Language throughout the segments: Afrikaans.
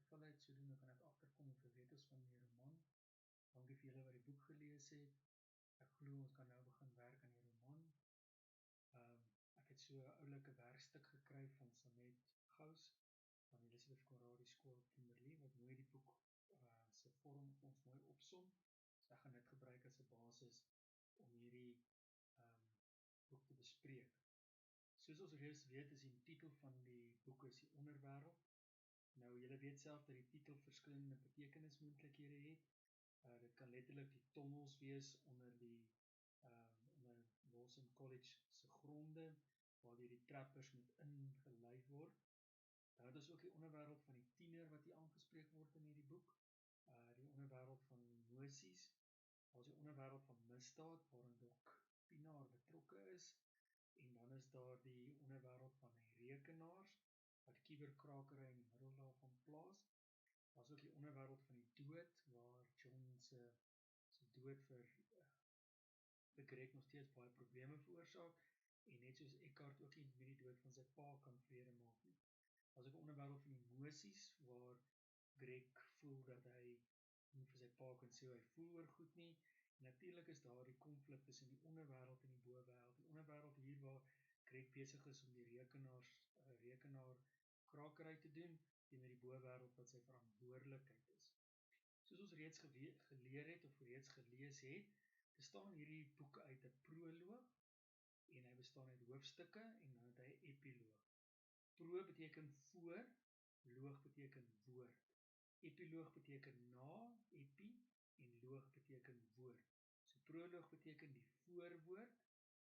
uitgeval het, sodoende kan ek agterkom of weet ons van die roman. Dankie vir julle wat die boek gelees het. Ek glo ons kan nou begin werk aan die roman. Ek het so 'n oulike werkstuk gekry van Samet Gous van Elizabeth Conradie Skool Kimberley, wat mooi die boek se vorm ons mooi opsom. So ek gaan dit gebruik as 'n basis om hierdie boek te bespreek. Soos ons reeds weet, is die titel van die boek is die Onderwêreld. Nou, julle weet self dat die titel verskillende betekenismoontlikhede het. Dit kan letterlik die tonnels wees onder onder Wilson College se gronde, waar die trappers moet ingelei word. Dan het ons ook die onderwêreld van die tiener wat hier aangespreek word in hierdie boek. Die onderwêreld van emosies. Daar is die onderwêreld van misdaad, waarin Dok Pienaar betrokke is. En dan is daar die onderwêreld van die rekenaars, wat kuberkrakery in die middel daarvan plaas. Daar is ook die onderwêreld van die dood, waar John se dood vir Greg nog steeds baie probleme veroorsaak, en net soos Eckhart ook nie met die dood van sy pa kan vrede maak nie. Daar is ook 'n onderwêreld van emosies, waar Greg voel dat hy nie vir sy pa kan sê hoe hy voel oor goed nie. En natuurlik is daar die konflik tussen die onderwêreld en die bowêreld. Die onderwêreld hier waar Greg besig is om die rekenaarkrakery te doen, teenoor die bowêreld wat sy verantwoordelikheid is. Soos ons reeds geleer het of reeds gelees het, bestaan hierdie boek uit 'n proloog, en hy bestaan uit hoofstukke, en dan het hy 'n epiloog. Pro beteken voor, loog beteken woord. Epiloog beteken na, epi, en loog beteken woord. So proloog beteken die voorwoord,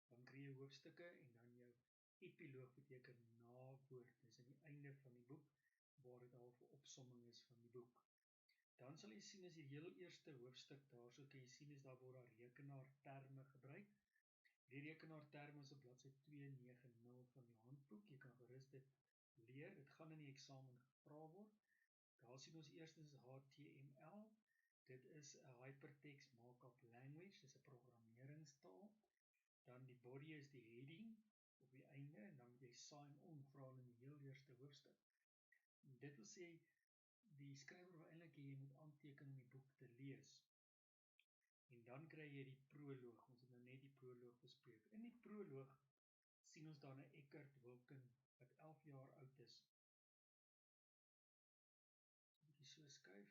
dan kry jy hoofstukke, en dan jou epiloog beteken nawoord. Dis aan die einde van die boek, waar dit al 'n opsomming is van die boek. Dan sal jy sien as die heel eerste hoofstuk daar, so kan jy sien is daar word daar rekenaarterme gebruik. Die rekenaarterme is op bladsy 290 van die handboek. Jy kan gerus dit leer, dit gaan in die eksamen gevra word. Daar sien ons eerstens HTML. Dit is 'n hypertext markup language, dis 'n programmeringstaal. Dan die body is die heading op die einde, en dan moet jy sign on vra in die heel eerste hoofstuk. En dit wil sê, die skrywer wil eintlik jy moet aanteken om die boek te lees. En dan kry jy die proloog, ons het nou net die proloog bespreek. In die proloog sien ons daar 'n Eckhart Wilken wat 11 jaar oud is. 'n bietjie so skuif.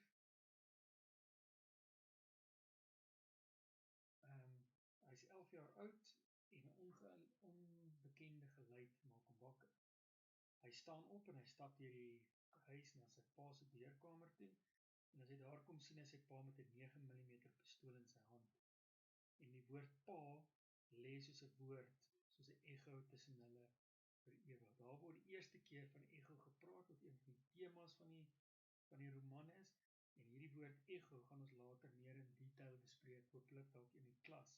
Hy is 11 jaar oud en 'n onbekende geluid maak hom wakker. Hy staan op en hy stap deur die huis na sy pa se deurkamer toe, en as hy daar kom sien hy sy pa met 'n 9mm pistool in sy hand. En die woord pa lê soos 'n woord, soos 'n echo tussen hulle vir ewig. Daar word die eerste keer van echo gepraat, wat een van die temas van die roman is, en hierdie woord echo gaan ons later meer in detail bespreek, hopelik dalk in die klas.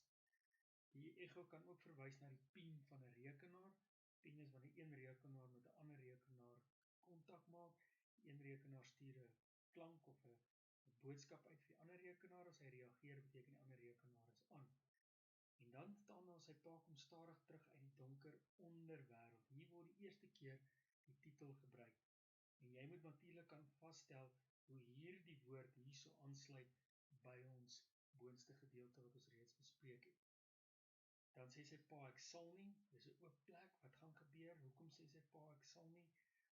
Die echo kan ook verwys na die pin van 'n rekenaar. Pin is wanneer een rekenaar met 'n ander rekenaar kontak maak. Die een rekenaar stuur 'n klank of 'n boodskap uit vir die ander rekenaar. As hy reageer, beteken die ander rekenaar is aan. En dan staan daar sy pa kom stadig terug uit die donker onderwêreld. Hier word die eerste keer die titel gebruik. En jy moet natuurlik kan vasstel hoe hierdie woord hierso aansluit by ons boonste gedeelte wat ons reeds bespreek het. Dan sê sy pa ek sal nie, dis 'n oop plek, wat gaan gebeur? Hoekom sê sy pa ek sal nie?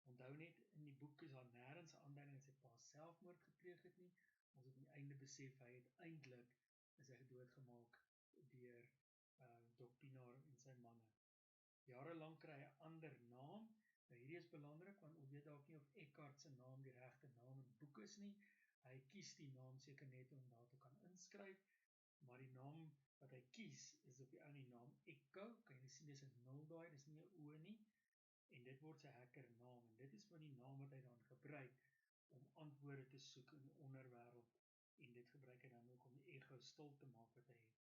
Onthou net, in die boek is daar nêrens 'n aanduiding dat sy pa selfmoord gepleeg het nie. Ons het aan die einde besef hy het eintlik is hy doodgemaak deur Dok Pienaar en sy manne. Jare lank kry hy 'n ander naam. Nou hierdie is belangrik, want ons weet dalk nie of Eckhart se naam die regte naam in die boek is nie. Hy kies die naam seker net om daar te kan inskryf, maar die naam wat hy kies is op die ou die naam Echo. Kan jy sien dis 'n 0 daai, dis nie 'n O nie. En dit word sy hacker naam, en dit is van die naam wat hy dan gebruik om antwoorde te soek in die onderwêreld, en dit gebruik hy dan ook om die ego stil te maak wat hy het.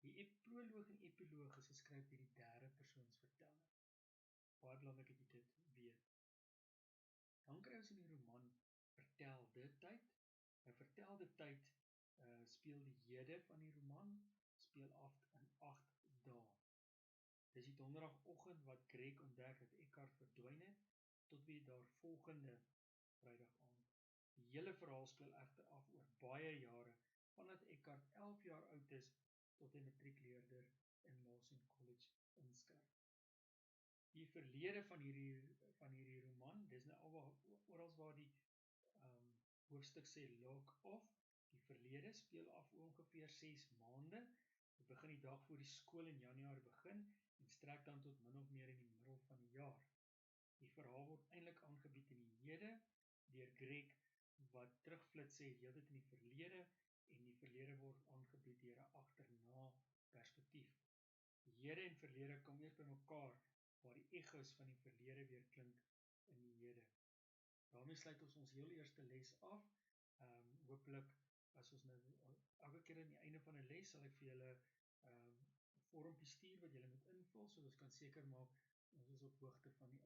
Die proloog en epiloog is geskryf deur die derde persoonsverteller. Baie belangrik dat jy dit weet. Dan kry ons in die roman vertelde tyd. Nou vertelde tyd speel die hede van die roman, speel af in 8 dae. Dis die donderdagoggend wat Greg ontdek dat Eckhart verdwyn het, tot weer daar volgende Vrydag aand. Die hele verhaal speel egter af oor baie jare, vandat Eckhart 11 jaar oud is, tot hy matriekleerder in Laws en College inskryf. Die verlede van hierdie roman, dis nou orals waar die hoofstuk sê log off, die verlede speel af ongeveer 6 maande, dit begin die dag voor die skool in Januarie begin, en strek dan tot min of meer in die middel van die jaar. Die verhaal word eintlik aangebied in die hede, deur Greg, wat terugflits sê heeltyd in die verlede, en die verlede word aangebied deur 'n agterna perspektief. Die hede en verlede kom eers by mekaar, waar die echos van die verlede weer klink in die hede. Daarmee sluit ons heel eerste les af. Hopelik, as ons nou, elke keer aan die einde van 'n les, sal ek vir julle 'n vormpie stuur wat julle moet invul, so ons kan seker maak, ons is op hoogte van die